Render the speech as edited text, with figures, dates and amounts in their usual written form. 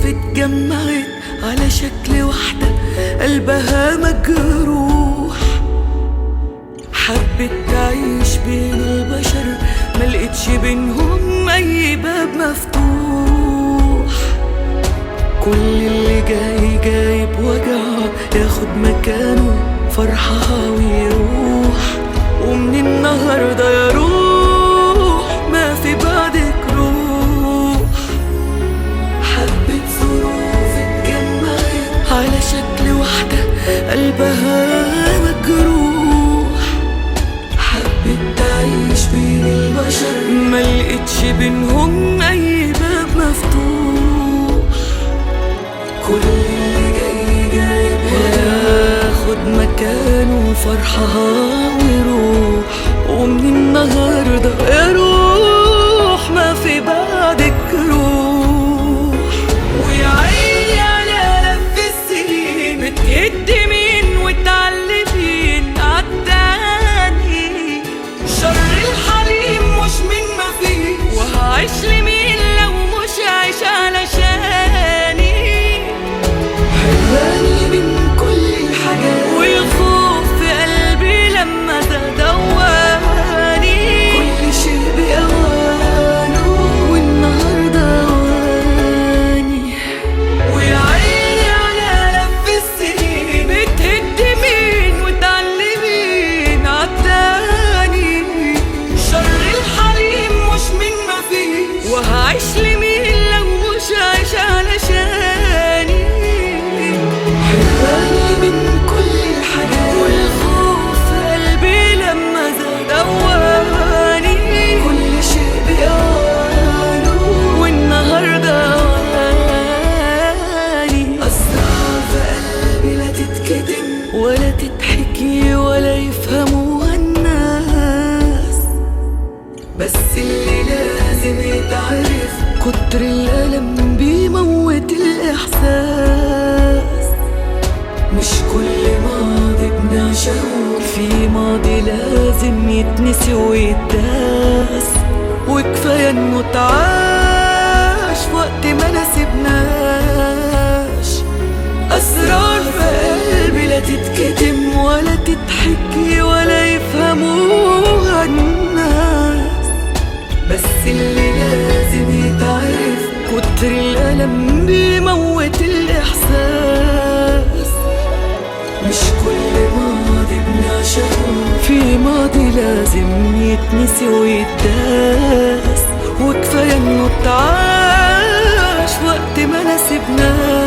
اتجمعت على شكل واحدة قلبها مجروح، حبت تعيش بين البشر ملقتش بينهم أي باب مفتوح. كل اللي جاي جاي بوجعه ياخد مكانه فرحها ويروح، ومن النهاردة يا روح ما في بعدك روح. حبت ظروف اتجمعت على شكل واحدة قلبها مجروح، حبت تعيش بين البشر ملقتش بينهم أي باب مفتوح. كل اللي جاي جاي ياخد مكانه فرحها ويروح، ومن النهاردة يا روح ما في بعدك روح. ويا عيني على لف السنين بتهدمين وتعلمين عالتاني، شر الحليم مش من ما فيه، وهعيش لمين لو مش عايش علشاني. حرماني من كل الحاجات والخوف في قلبي لما تدواني، كل شيء بأوانه والنهارده أواني. ويا عيني على لف السنين بتهدمين وتعلمين عالتاني، شر الحليم مش من ما فيه، وهعيش لمين لو مش عايش علشاني. حرماني من كل الحاجات والخوف في قلبي لما زاد أواني، كل شيء بأوانه والنهارده أواني. أسرار في قلبي لا تتكتم ولا تتحكي ولا يفهموها الناس، بس اللي لازم يتعرف كتر الألم بيموت الإحساس. مش كل ماضي بنعشقه في ماضي لازم يتنسي ويتداس، وكفاية انه اتعاش وقت ما نسيبناش. أسرار في قلبي لا تتكتم ولا تتحكي ولا يفهموها الناس، بس اللي لازم يتعرف كتر الألم بيموت الإحساس. مش كل ماضي بنعشقه في ماضي لازم يتنسي ويتداس، وكفاية انه اتعاش وقت ما نسيبناش.